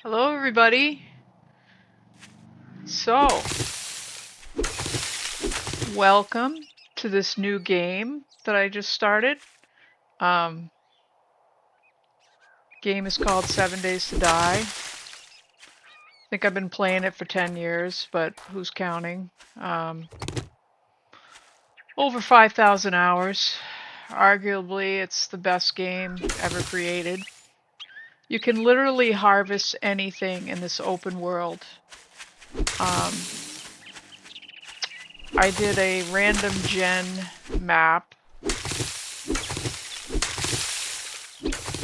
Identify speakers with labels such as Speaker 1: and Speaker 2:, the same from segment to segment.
Speaker 1: Hello, everybody. So, welcome to this new game that I just started. Game is called 7 Days to Die. I think I've been playing it for 10 years, but who's counting? Over 5,000 hours. Arguably, it's the best game ever created. You can literally harvest anything in this open world. I did a random gen map,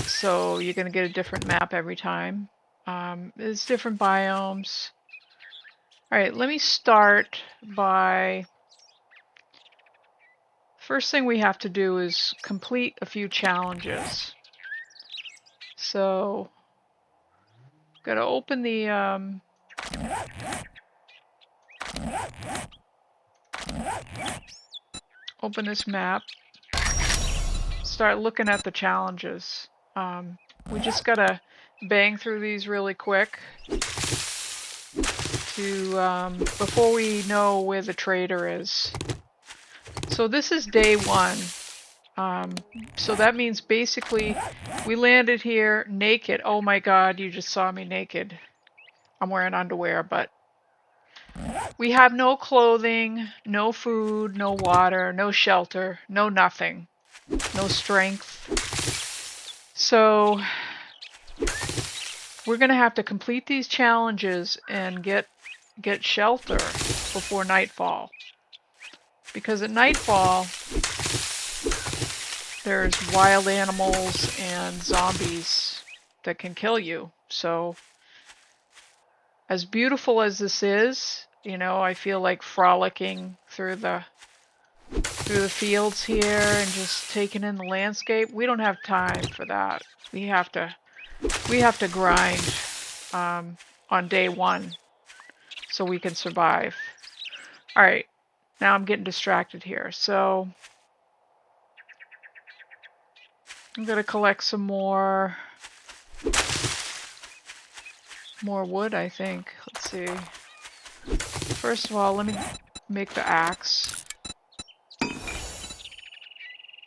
Speaker 1: so you're going to get a different map every time. There's different biomes. Alright, let me start by... First thing we have to do is complete a few challenges. So, gotta open the... open this map. Start looking at the challenges. We just gotta bang through these really quick to before we know where the trader is. So this is day one. So that means basically we landed here naked. Oh my god, you just saw me naked. I'm wearing underwear, but we have no clothing, no food, no water, no shelter, no nothing, no strength. So we're gonna have to complete these challenges and get shelter before nightfall. Because at nightfall, there's wild animals and zombies that can kill you. So, as beautiful as this is, you know, I feel like frolicking through the fields here and just taking in the landscape. We don't have time for that. We have to grind on day one so we can survive. All right, now I'm getting distracted here. So I'm gonna collect some more wood, I think. Let's see. First of all, let me make the axe.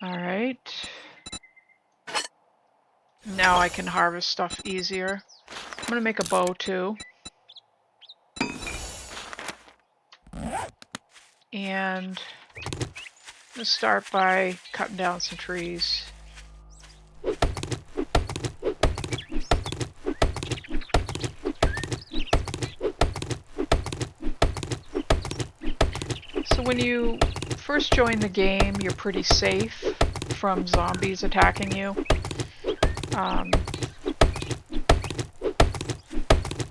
Speaker 1: Alright. Now I can harvest stuff easier. I'm gonna make a bow too. And let's start by cutting down some trees. So when you first join the game, you're pretty safe from zombies attacking you.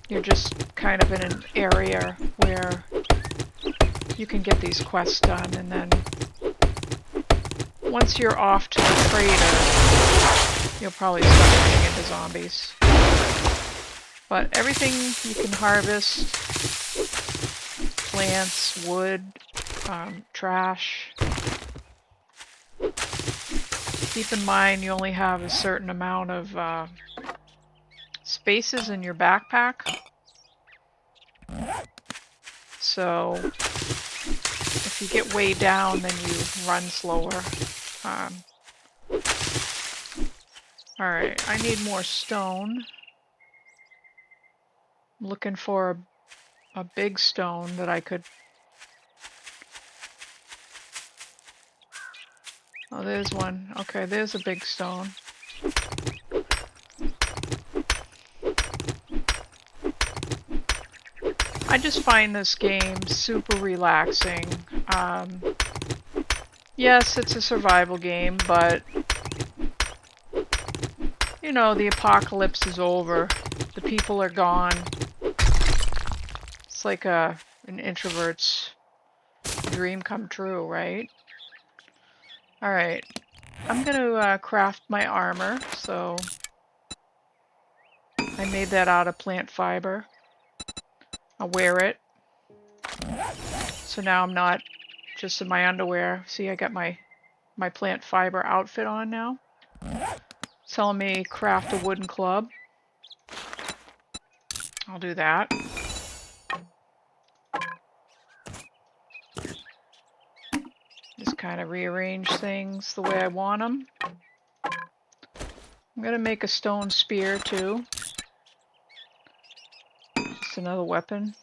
Speaker 1: You're just kind of in an area where you can get these quests done, and then once you're off to the trader, you'll probably start running into zombies. But everything you can harvest, plants, wood, trash. Keep in mind you only have a certain amount of spaces in your backpack. So if you get way down, then you run slower. Alright, I need more stone. I'm looking for a big stone that I could... Oh, there's one. Okay, there's a big stone. I just find this game super relaxing. Yes, it's a survival game, but you know, the apocalypse is over. The people are gone. It's like an introvert's dream come true, right? Alright, I'm gonna craft my armor, so I made that out of plant fiber. I'll wear it. So now I'm not just in my underwear. See, I got my plant fiber outfit on now. It's telling me craft a wooden club. I'll do that. Just kind of rearrange things the way I want them. I'm going to make a stone spear too. Just another weapon.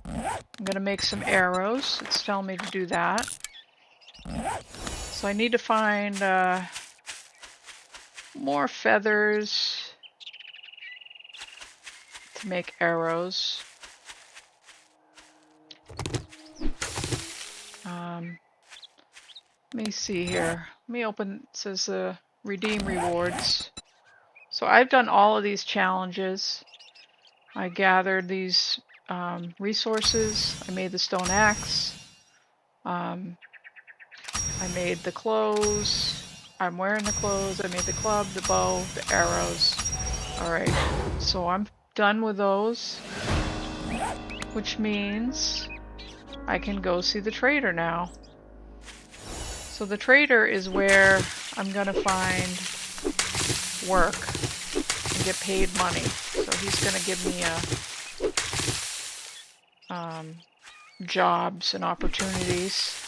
Speaker 1: I'm going to make some arrows. It's telling me to do that. So I need to find more feathers to make arrows. Let me see here. Let me open, it says redeem rewards. So I've done all of these challenges. I gathered these resources. I made the stone axe. I made the clothes. I'm wearing the clothes. I made the club, the bow, the arrows. Alright, so I'm done with those. Which means I can go see the trader now. So the trader is where I'm gonna find work and get paid money. So he's gonna give me jobs and opportunities.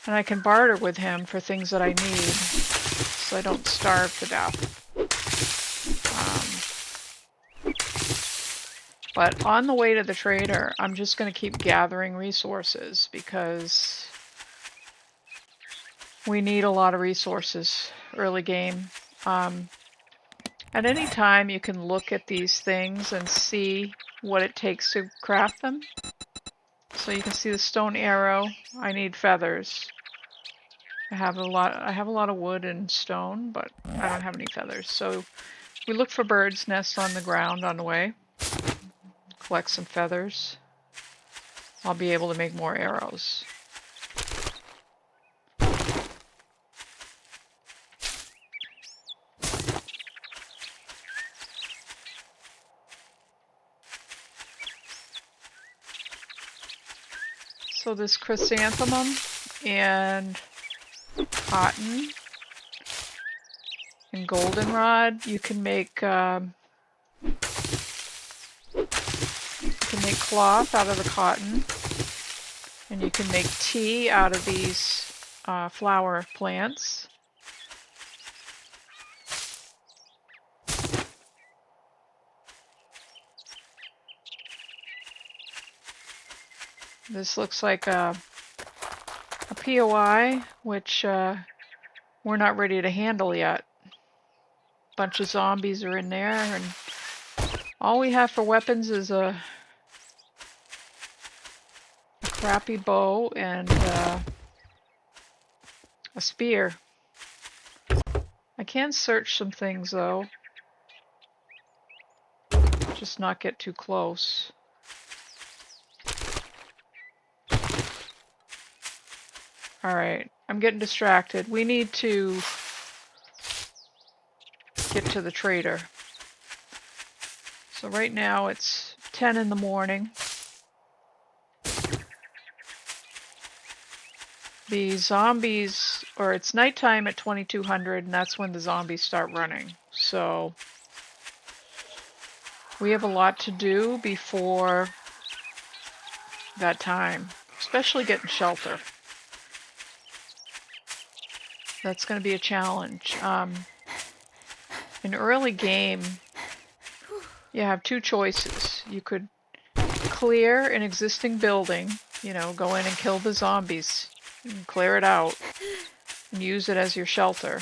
Speaker 1: And I can barter with him for things that I need so I don't starve to death. But on the way to the trader, I'm just going to keep gathering resources because we need a lot of resources early game. At any time, you can look at these things and see what it takes to craft them. So you can see the stone arrow. I need feathers. I have a lot of wood and stone, but I don't have any feathers. So we look for birds' nests on the ground on the way. Collect some feathers. I'll be able to make more arrows. So this chrysanthemum and cotton and goldenrod, you can make cloth out of the cotton, and you can make tea out of these flower plants. This looks like a POI, which we're not ready to handle yet. A bunch of zombies are in there, and all we have for weapons is a crappy bow and a spear. I can search some things though. Just not get too close. Alright, I'm getting distracted. We need to get to the trader. So right now it's 10 in the morning. The zombies, or it's nighttime at 2200, and that's when the zombies start running. So we have a lot to do before that time, especially getting shelter. That's going to be a challenge. In early game, you have two choices. You could clear an existing building, you know, go in and kill the zombies, and clear it out, and use it as your shelter.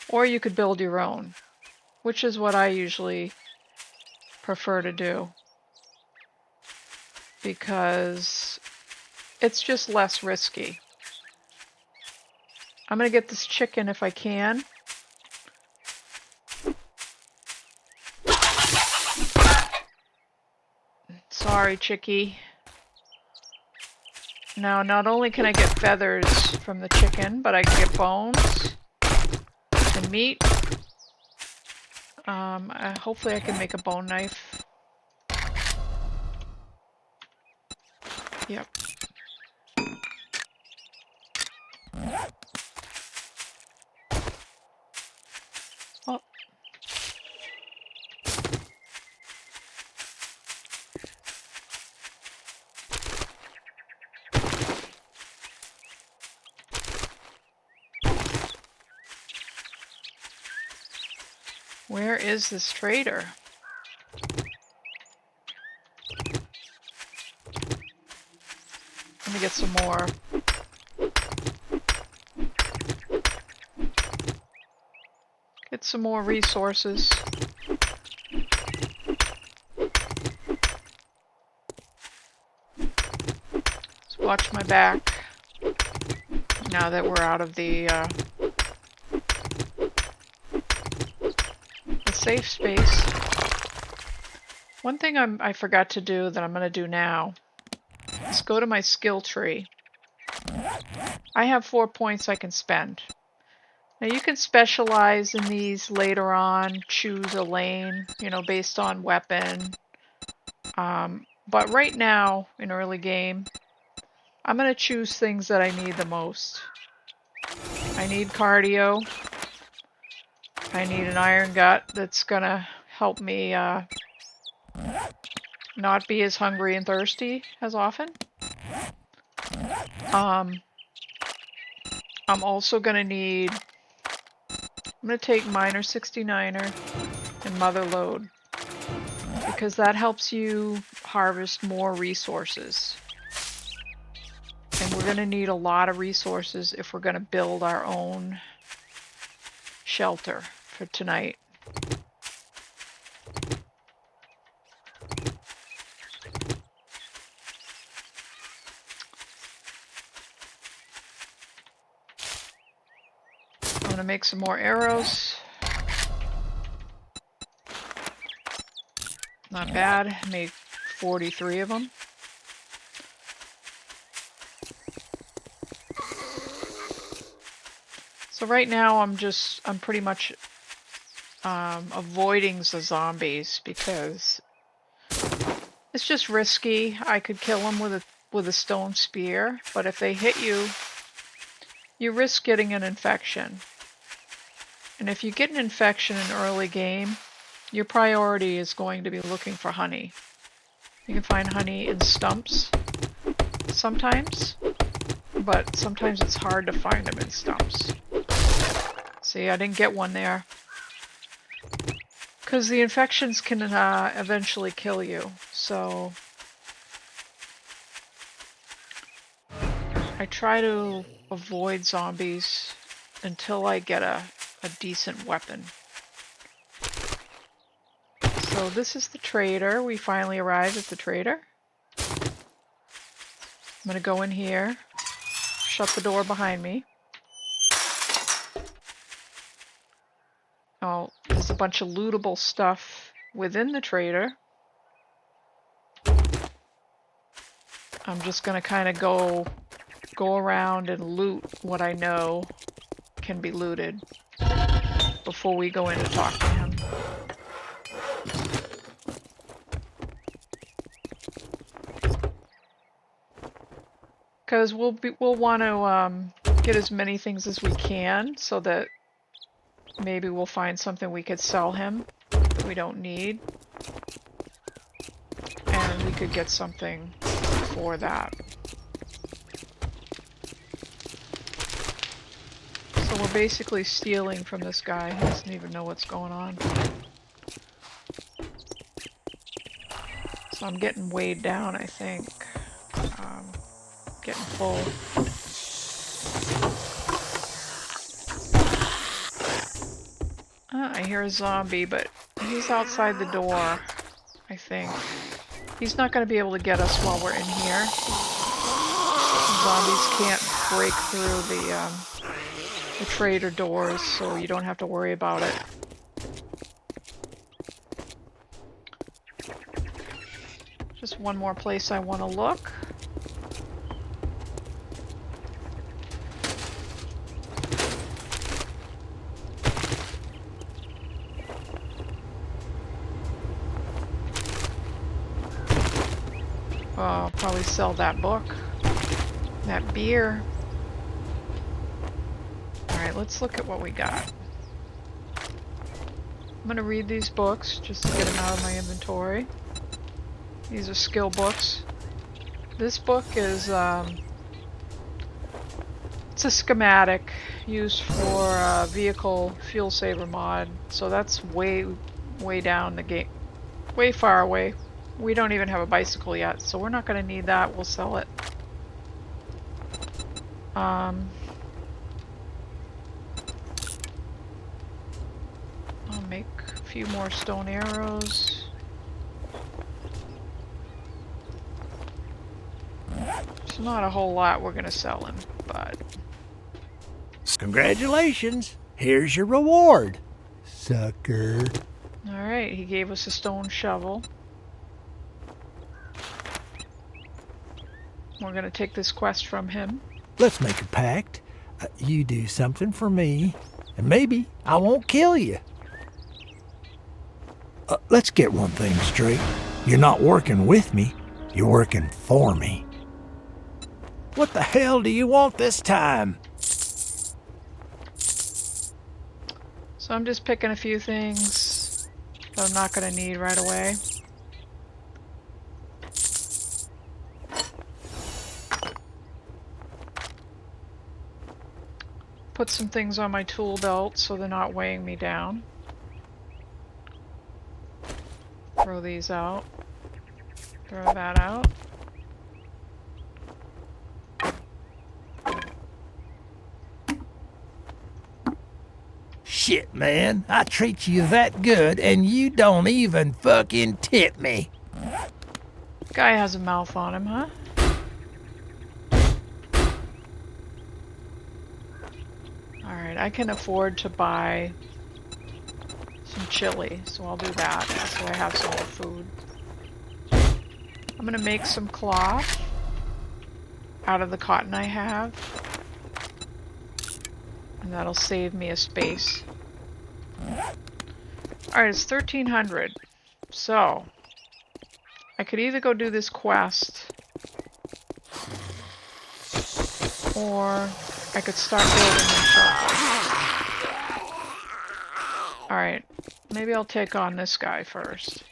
Speaker 1: Or you could build your own, which is what I usually prefer to do, because it's just less risky. I'm going to get this chicken if I can. Sorry, chickie. Now, not only can I get feathers from the chicken, but I can get bones and meat. Hopefully I can make a bone knife. Yep. Oh. Where is this trader? Let me get some more. Get some more resources. Let's watch my back. Now that we're out of the safe space. One thing I forgot to do that I'm going to do now is go to my skill tree. I have 4 points I can spend. Now you can specialize in these later on, choose a lane, you know, based on weapon. But right now, in early game, I'm going to choose things that I need the most. I need cardio. I need an iron gut that's going to help me not be as hungry and thirsty as often. I'm also going to need... I'm going to take Miner 69er and Mother Lode, because that helps you harvest more resources. And we're going to need a lot of resources if we're going to build our own shelter for tonight. I'm going to make some more arrows. Not bad. I made 43 of them. So right now I'm pretty much avoiding the zombies because it's just risky. I could kill them with a stone spear, but if they hit you, you risk getting an infection. And if you get an infection in early game, your priority is going to be looking for honey. You can find honey in stumps sometimes, but sometimes it's hard to find them in stumps. See, I didn't get one there. Because the infections can eventually kill you, so I try to avoid zombies until I get a decent weapon. So this is the trader. We finally arrived at the trader. I'm going to go in here, shut the door behind me. Oh, there's a bunch of lootable stuff within the trader. I'm just going to kind of go around and loot what I know can be looted before we go in to talk to him. Because we'll want to get as many things as we can, so that maybe we'll find something we could sell him that we don't need, and we could get something for that. So we're basically stealing from this guy. He doesn't even know what's going on. So I'm getting weighed down, I think. Getting full. I hear a zombie, but he's outside the door, I think. He's not going to be able to get us while we're in here. Zombies can't break through the trader doors, so you don't have to worry about it. Just one more place I want to look. I'll probably sell that book. That beer. Alright, let's look at what we got. I'm going to read these books just to get them out of my inventory. These are skill books. This book is It's a schematic used for vehicle fuel saver mod, so that's way down the game, way far away. We don't even have a bicycle yet, so we're not going to need that. We'll sell it. I'll make a few more stone arrows. There's not a whole lot we're going to sell him, but...
Speaker 2: Congratulations! Here's your reward, sucker.
Speaker 1: Alright, he gave us a stone shovel. We're going to take this quest from him.
Speaker 2: Let's make a pact. You do something for me, and maybe I won't kill you. Let's get one thing straight. You're not working with me, you're working for me. What the hell do you want this time?
Speaker 1: So I'm just picking a few things that I'm not going to need right away. Put some things on my tool belt so they're not weighing me down. Throw these out. Throw that out.
Speaker 2: Shit, man. I treat you that good and you don't even fucking tip me.
Speaker 1: Guy has a mouth on him, huh? Alright, I can afford to buy some chili, so I'll do that so I have some more food. I'm gonna make some cloth out of the cotton I have, and that'll save me a space. Alright, it's 1300, so I could either go do this quest, or I could start building my shelter. Alright, maybe I'll take on this guy first.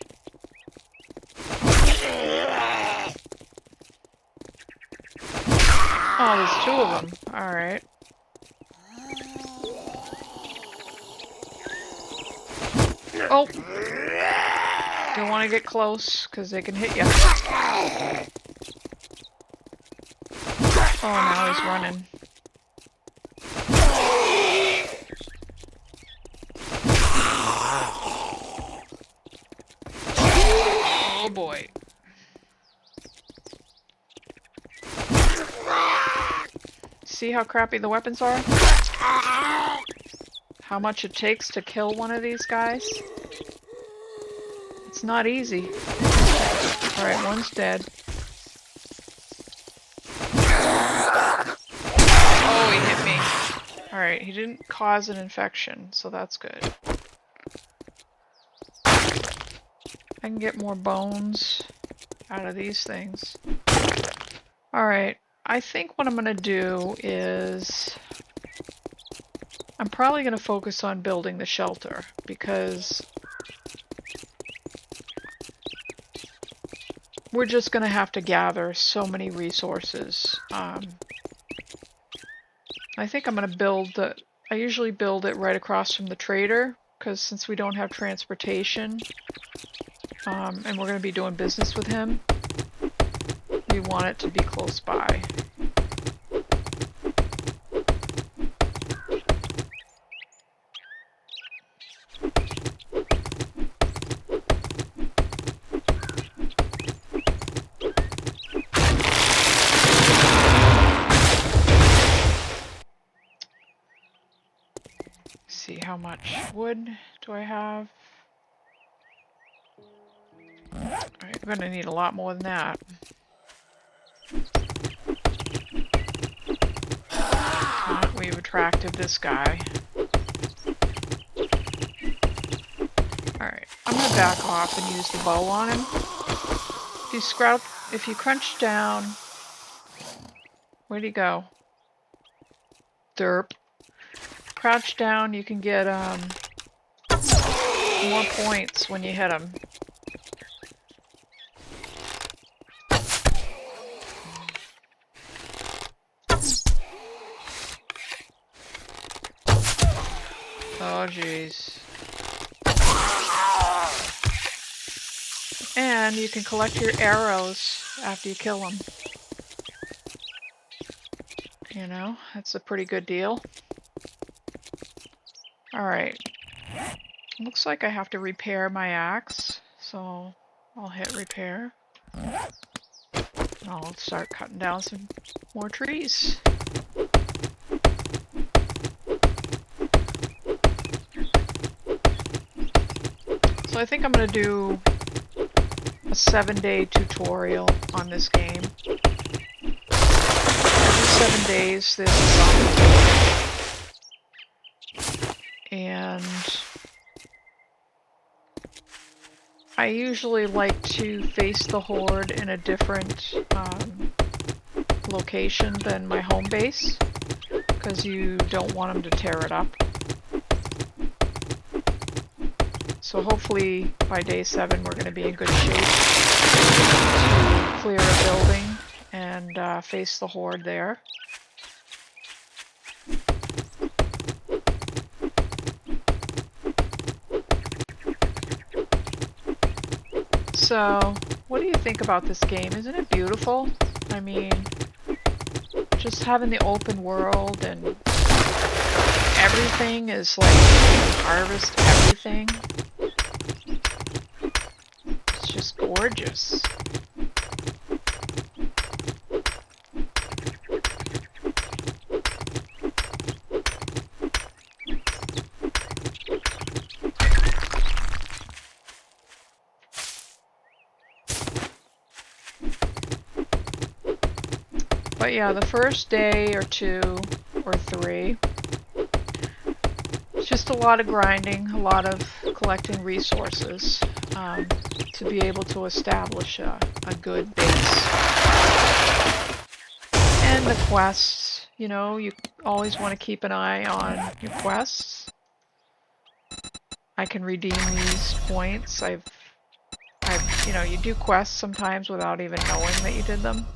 Speaker 1: Oh, there's two of them. Alright. Oh! Don't want to get close, because they can hit you. Oh, now he's running. Oh boy. See how crappy the weapons are? How much it takes to kill one of these guys? It's not easy. Alright, one's dead. Oh, he hit me. Alright, he didn't cause an infection, so that's good. I can get more bones out of these things. Alright, I think what I'm going to do is... I'm probably going to focus on building the shelter, because we're just going to have to gather so many resources. I think I'm going to build the... I usually build it right across from the trader, because since we don't have transportation, and we're going to be doing business with him, we want it to be close by. See how much wood do I have? Alright, I'm gonna need a lot more than that. We've attracted this guy. Alright, I'm gonna back off and use the bow on him. If you crunch down... Where'd he go? Derp. Crouch down, you can get more points when you hit him. Oh, jeez. And you can collect your arrows after you kill them. You know, that's a pretty good deal. Alright. Looks like I have to repair my axe, so I'll hit repair. I'll start cutting down some more trees. So I think I'm going to do a 7-day tutorial on this game. Every 7 days there's a zombie. And I usually like to face the horde in a different location than my home base, because you don't want them to tear it up. So hopefully by day 7 we're going to be in good shape to clear a building and face the horde there. So, what do you think about this game? Isn't it beautiful? I mean, just having the open world and everything is like, you can harvest everything. It's just gorgeous. But yeah, the first day or 2 or 3, it's just a lot of grinding, a lot of collecting resources to be able to establish a good base. And the quests, you know, you always want to keep an eye on your quests. I can redeem these points. you know, you do quests sometimes without even knowing that you did them.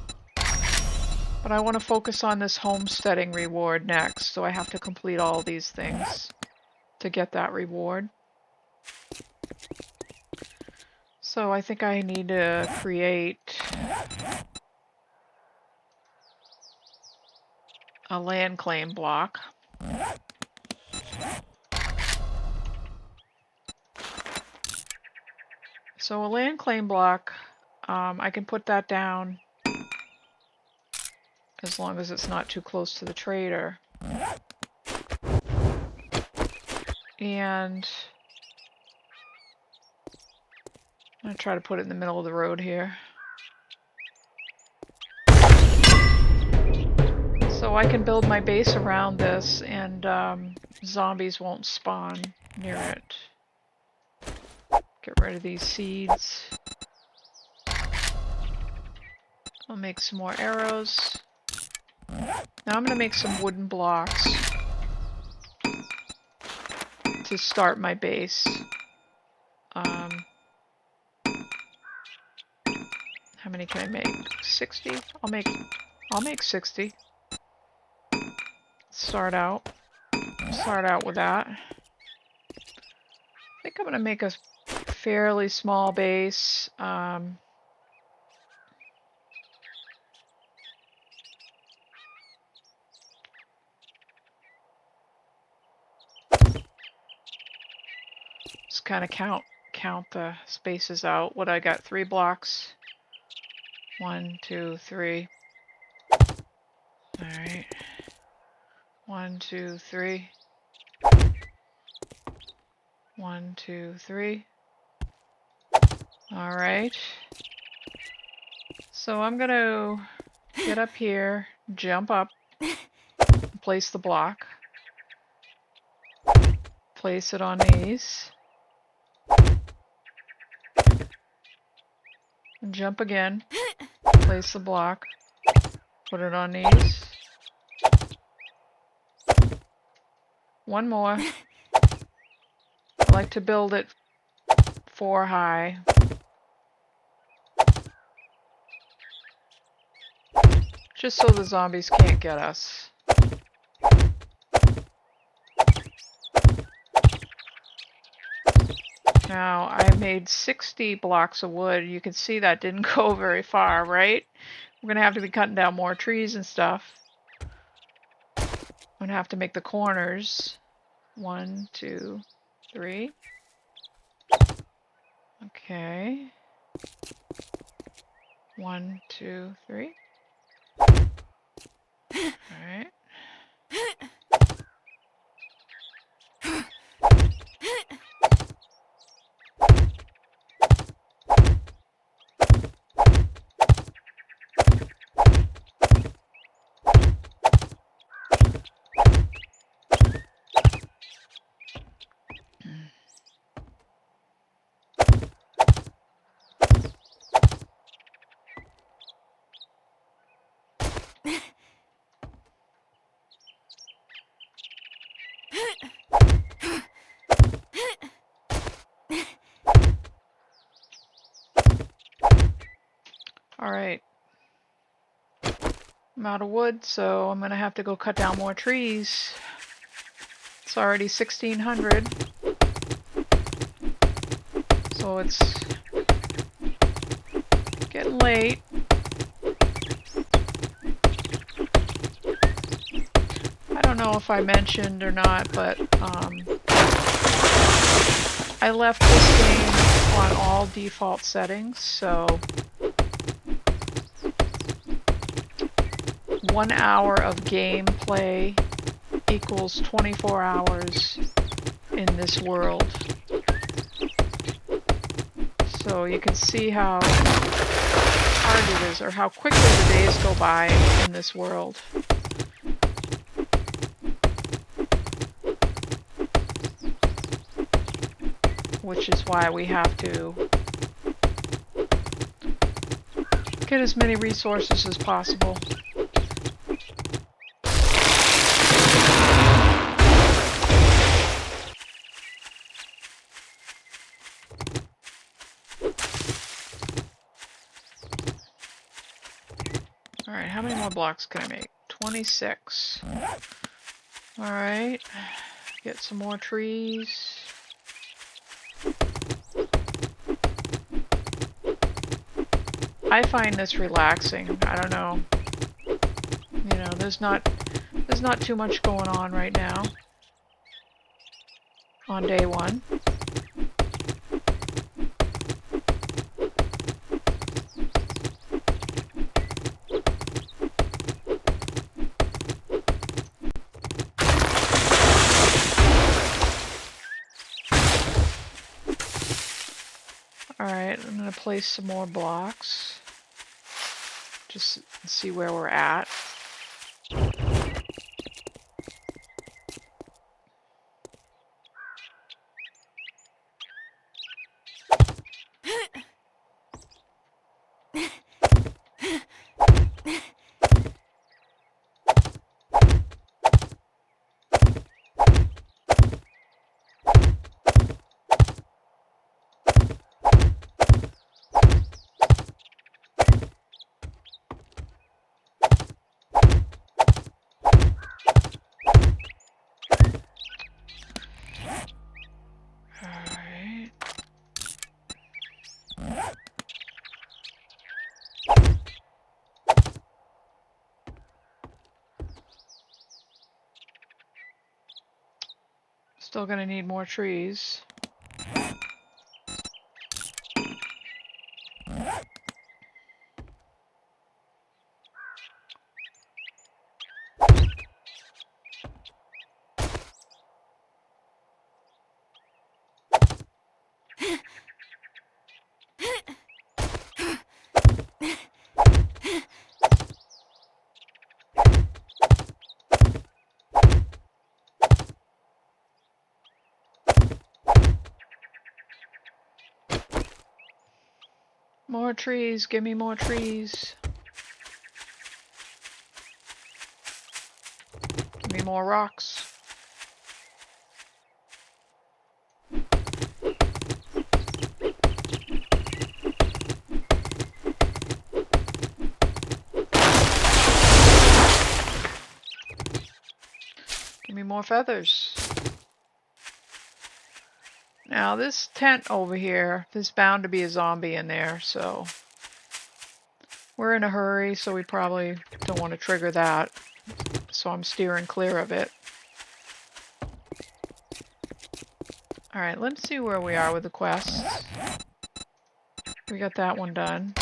Speaker 1: But I want to focus on this homesteading reward next, so I have to complete all these things to get that reward. So I think I need to create a land claim block. So a land claim block, I can put that down as long as it's not too close to the trader. And I'm going to try to put it in the middle of the road here. So I can build my base around this and zombies won't spawn near it. Get rid of these seeds. I'll make some more arrows. Now I'm going to make some wooden blocks to start my base. How many can I make? 60? I'll make 60. Start out with that. I think I'm going to make a fairly small base. Just kind of count the spaces out. What I got? 3 blocks. 1, 2, 3. All right. 1, 2, 3. 1, 2, 3. All right. So I'm going to get up here, jump up, place the block, place it on these, and jump again, place the block, put it on these. One more. I like to build it 4 high. Just so the zombies can't get us. Now, I made 60 blocks of wood. You can see that didn't go very far, right? We're gonna have to be cutting down more trees and stuff. I'm gonna have to make the corners. 1, 2, 3. Okay. 1, 2, 3. Alright. Alright. I'm out of wood, so I'm gonna have to go cut down more trees. It's already 1600. So it's getting late. I don't know if I mentioned or not, but I left this game on all default settings, so 1 hour of gameplay equals 24 hours in this world. So you can see how hard it is, or how quickly the days go by in this world. Which is why we have to get as many resources as possible. Alright, how many more blocks can I make? 26. Alright, get some more trees. I find this relaxing. I don't know. You know, there's not too much going on right now. On day 1. Alright, I'm gonna place some more blocks. Just see where we're at. Still gonna need more trees. More trees, give me more trees. Give me more rocks. Give me more feathers. Now this tent over here, there's bound to be a zombie in there, so we're in a hurry, so we probably don't want to trigger that. So I'm steering clear of it. Alright, let's see where we are with the quests. We got that one done.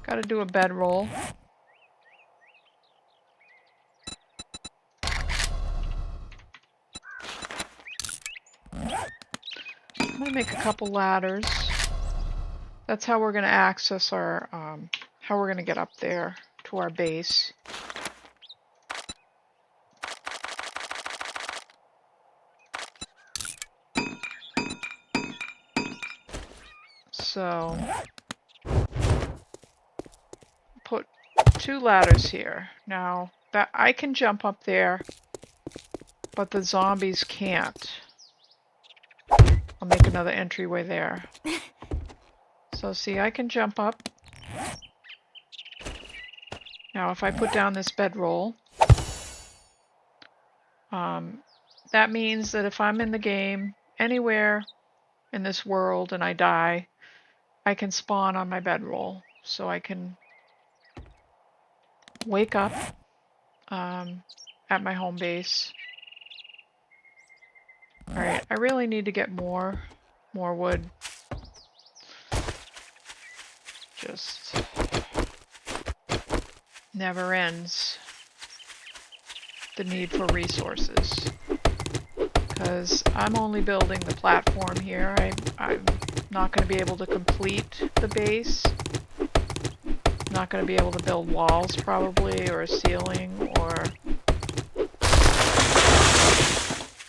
Speaker 1: Gotta do a bedroll. I'm gonna make a couple ladders. That's how we're gonna access our, how we're gonna get up there to our base. So, put 2 ladders here. Now, that I can jump up there, but the zombies can't. I'll make another entryway there. So see, I can jump up. Now if I put down this bedroll, that means that if I'm in the game, anywhere in this world, and I die, I can spawn on my bedroll. So I can wake up at my home base. Alright, I really need to get more wood. Just never ends, the need for resources. Because I'm only building the platform here. I'm not going to be able to complete the base. I'm not going to be able to build walls probably, or a ceiling, or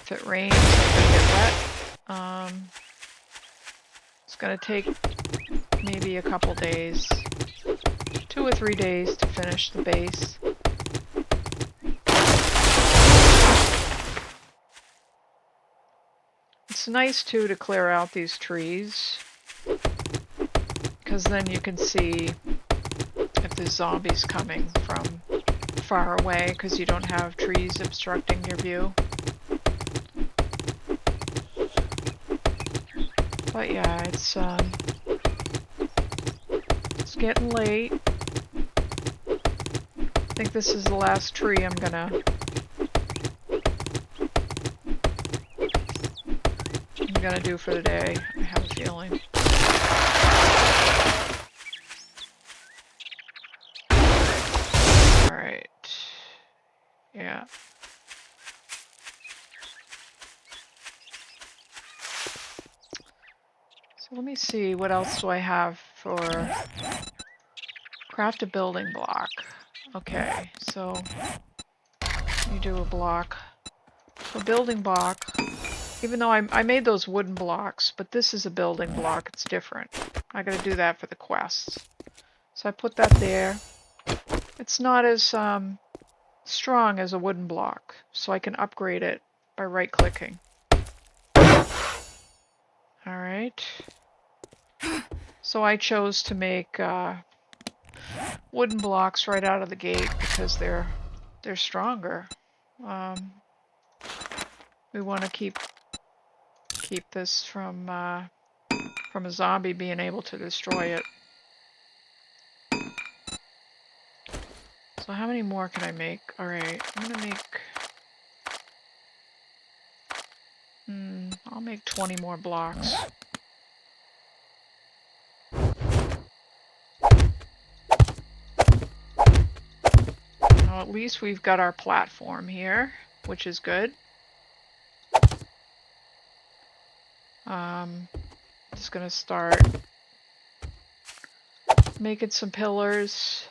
Speaker 1: if it rains I'm going to get wet. It's going to take maybe a couple days, 2 or 3 days to finish the base. It's nice too to clear out these trees, because then you can see if there's zombies coming from far away, because you don't have trees obstructing your view. But yeah, it's getting late. I think this is the last tree I'm gonna do for the day. I have a feeling. Alright. Yeah. So let me see, what else do I have for craft a building block. Okay, so you do a block. A building block. Even though I made those wooden blocks, but this is a building block, it's different. I gotta do that for the quests. So I put that there. It's not as strong as a wooden block, so I can upgrade it by right-clicking. Alright. So I chose to make wooden blocks right out of the gate because they're stronger. We want to keep this from a zombie being able to destroy it. So how many more can I make? Alright, I'm gonna make... I'll make 20 more blocks. Now at least we've got our platform here, which is good. Just gonna start making some pillars.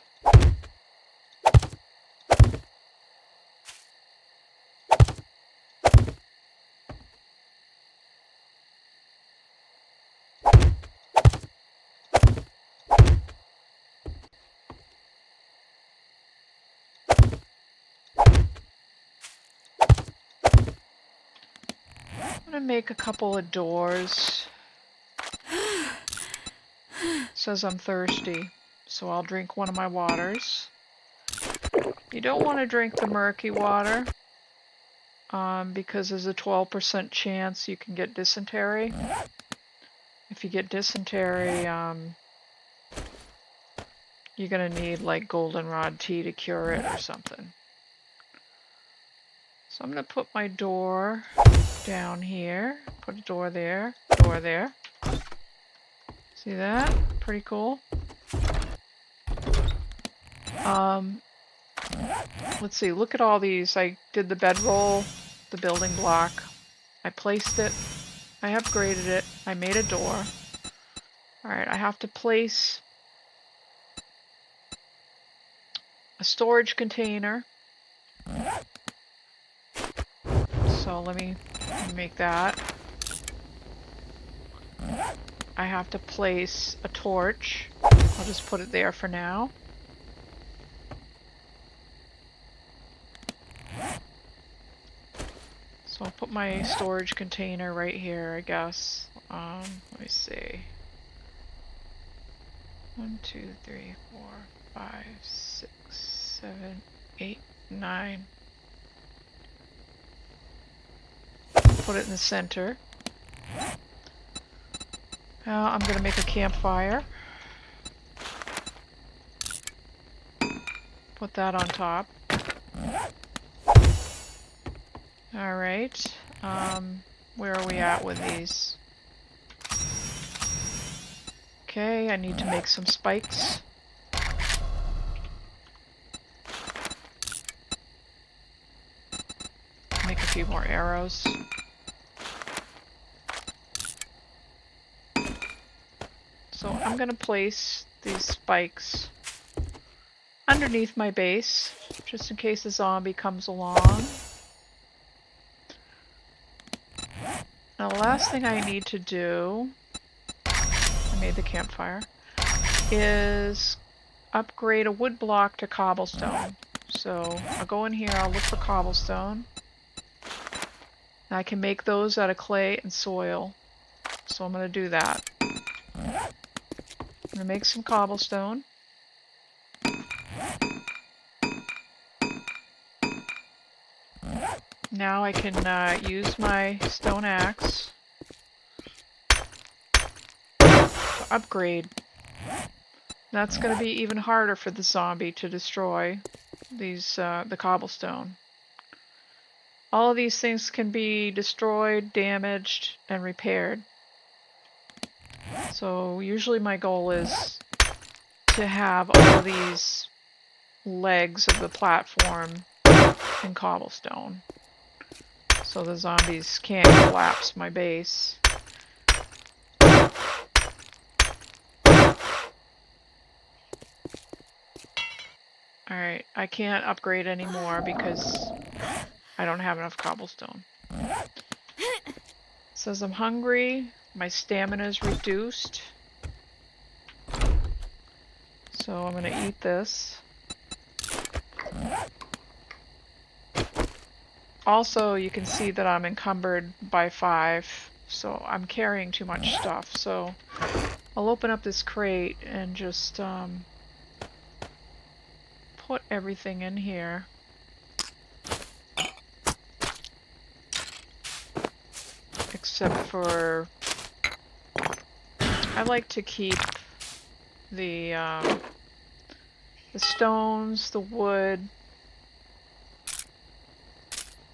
Speaker 1: I'm gonna make a couple of doors. Says I'm thirsty, so I'll drink one of my waters. You don't want to drink the murky water. because there's a 12% chance you can get dysentery. If you get dysentery, you're gonna need like goldenrod tea to cure it or something. So I'm gonna put my door down here. Put a door there, door there. See that? Pretty cool. Let's see, look at all these. I did the bedroll, the building block. I placed it. I upgraded it. I made a door. Alright, I have to place a storage container. So let me make that. I have to place a torch. I'll just put it there for now. So I'll put my storage container right here, I guess. Let me see. 1, 2, 3, 4, 5, 6, 7, 8, 9. Put it in the center. Now I'm going to make a campfire. Put that on top. Alright. Where are we at with these? Okay, I need to make some spikes. Make a few more arrows. So I'm going to place these spikes underneath my base, just in case a zombie comes along. Now the last thing I need to do, I made the campfire, is upgrade a wood block to cobblestone. So I'll go in here, I'll look for cobblestone. And I can make those out of clay and soil. So I'm going to do that. I'm going to make some cobblestone. Now I can use my stone axe to upgrade. That's going to be even harder for the zombie to destroy these the cobblestone. All of these things can be destroyed, damaged, and repaired. So usually my goal is to have all of these legs of the platform in cobblestone, so the zombies can't collapse my base. Alright, I can't upgrade anymore because I don't have enough cobblestone. It says I'm hungry, my stamina is reduced. So I'm gonna eat this. Also, you can see that I'm encumbered by 5, so I'm carrying too much stuff. So I'll open up this crate and just put everything in here. Except for, I like to keep the stones, the wood,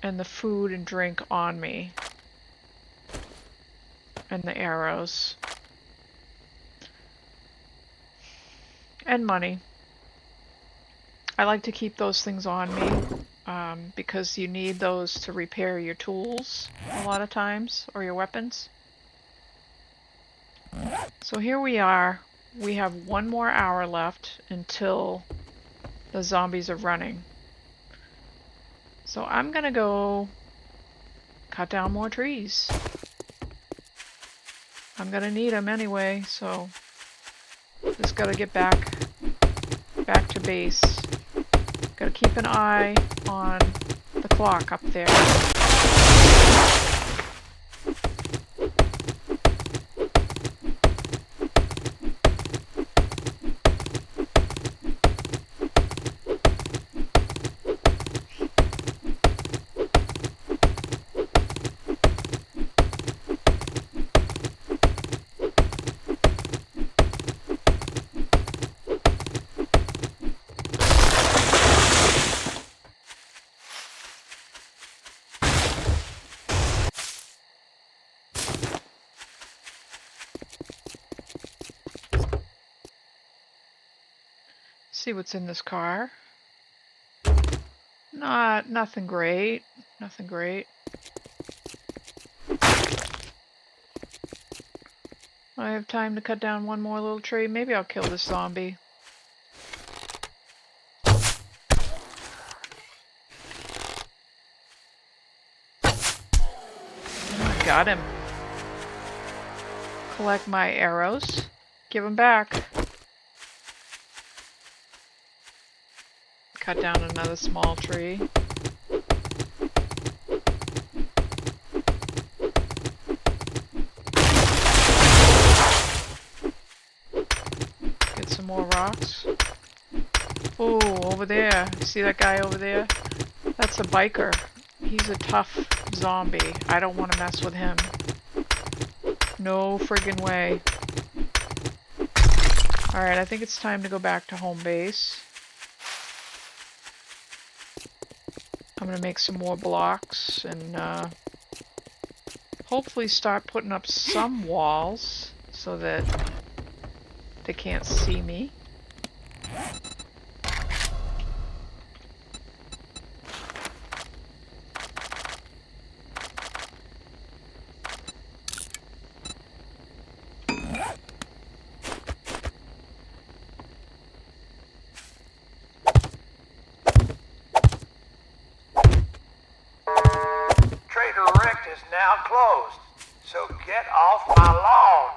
Speaker 1: and the food and drink on me, and the arrows, and money. I like to keep those things on me because you need those to repair your tools a lot of times, or your weapons. So here we are. We have 1 more hour left until the zombies are running. So I'm gonna go cut down more trees. I'm gonna need them anyway, so just gotta get back to base. Gotta keep an eye on the clock up there. see what's in this car. Nothing great. Nothing great. I have time to cut down one more little tree. Maybe I'll kill this zombie. Got him. Collect my arrows. Give them back. Cut down another small tree. Get some more rocks. Oh, over there. See that guy over there? That's a biker. He's a tough zombie. I don't want to mess with him. No friggin' way. Alright, I think it's time to go back to home base. I'm gonna make some more blocks and hopefully start putting up some walls so that they can't see me.
Speaker 2: Now closed, so get off my lawn.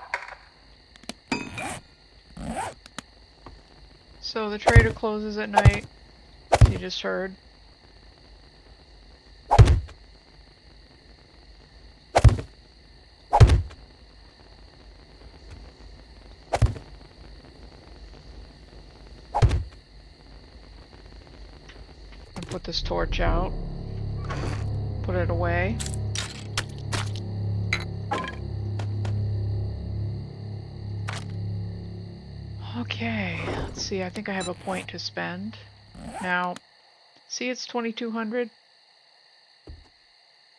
Speaker 1: So the trader closes at night, you just heard. And put this torch out, put it away. Okay, let's see, I think I have a point to spend. Now, see it's 2200?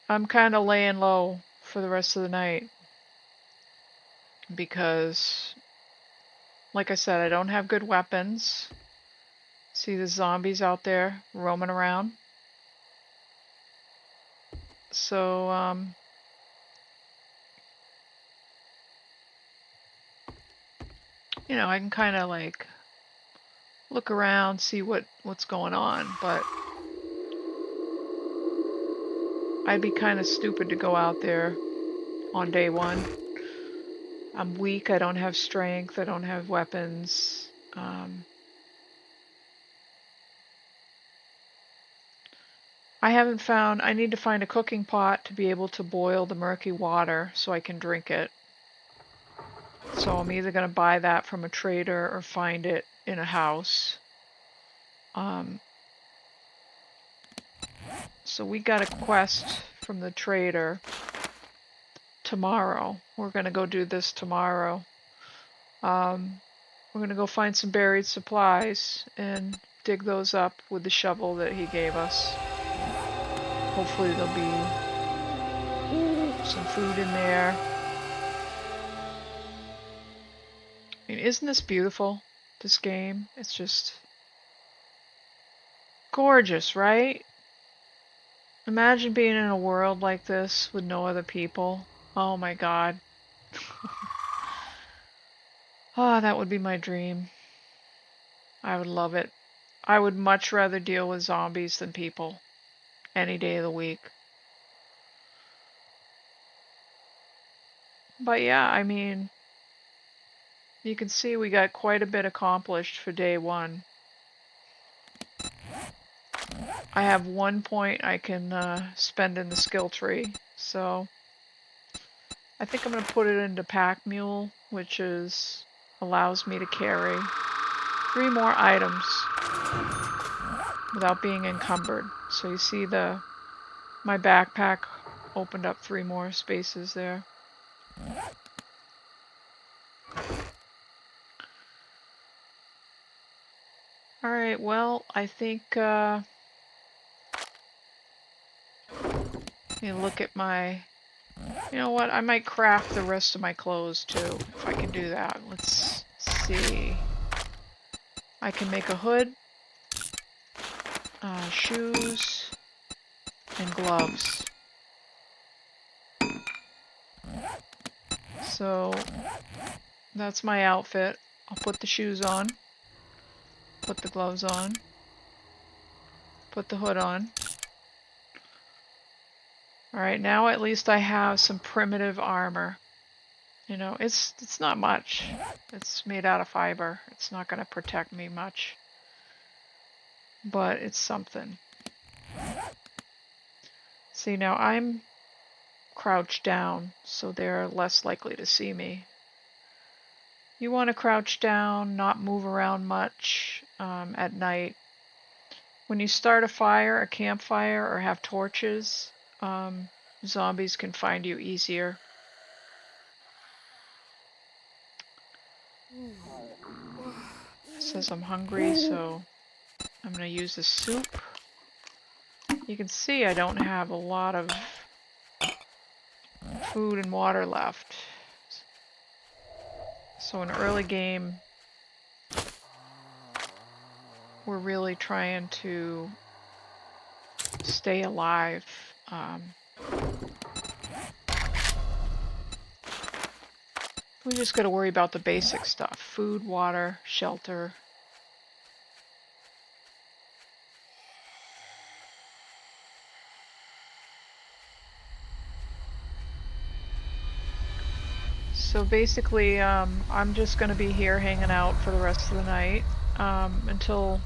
Speaker 1: I'm kind of laying low for the rest of the night. Because, like I said, I don't have good weapons. See the zombies out there roaming around? So, you know, I can kind of like look around, see what's going on, but I'd be kind of stupid to go out there on day one. I'm weak, I don't have strength, I don't have weapons. I need to find a cooking pot to be able to boil the murky water so I can drink it. So I'm either going to buy that from a trader or find it in a house. So we got a quest from the trader tomorrow. We're going to go do this tomorrow. We're going to go find some buried supplies and dig those up with the shovel that he gave us. Hopefully there'll be some food in there. I mean, isn't this beautiful, this game? It's just gorgeous, right? Imagine being in a world like this with no other people. Oh my god. Ah, that would be my dream. I would love it. I would much rather deal with zombies than people. Any day of the week. But yeah, I mean, you can see we got quite a bit accomplished for day one. I have 1 point I can spend in the skill tree, so I think I'm going to put it into Pack Mule, which allows me to carry 3 more items without being encumbered. So you see my backpack opened up 3 more spaces there. Alright, well, I think, let me look at my, you know what, I might craft the rest of my clothes too, if I can do that. Let's see. I can make a hood, shoes, and gloves. So that's my outfit. I'll put the shoes on, put the gloves on, put the hood on. Alright, now at least I have some primitive armor. You know, it's not much. It's made out of fiber. It's not going to protect me much. But it's something. See, now I'm crouched down, so they're less likely to see me. You want to crouch down, not move around much at night. When you start a fire, a campfire, or have torches, zombies can find you easier. It says I'm hungry, so I'm going to use the soup. You can see I don't have a lot of food and water left. So in early game, we're really trying to stay alive. We just got to worry about the basic stuff: food, water, shelter. So basically, I'm just going to be here hanging out for the rest of the night until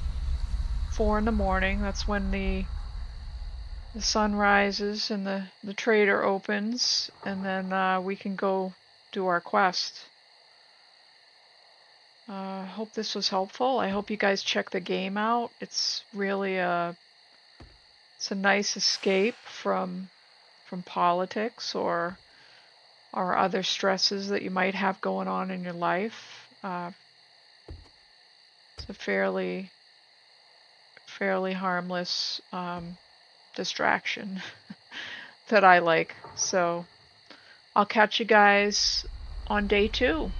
Speaker 1: 4 in the morning. That's when the sun rises and the trader opens, and then we can go do our quest. Hope this was helpful. I hope you guys check the game out. It's really it's a nice escape from politics or other stresses that you might have going on in your life. It's a fairly harmless distraction that I like. So I'll catch you guys on day 2.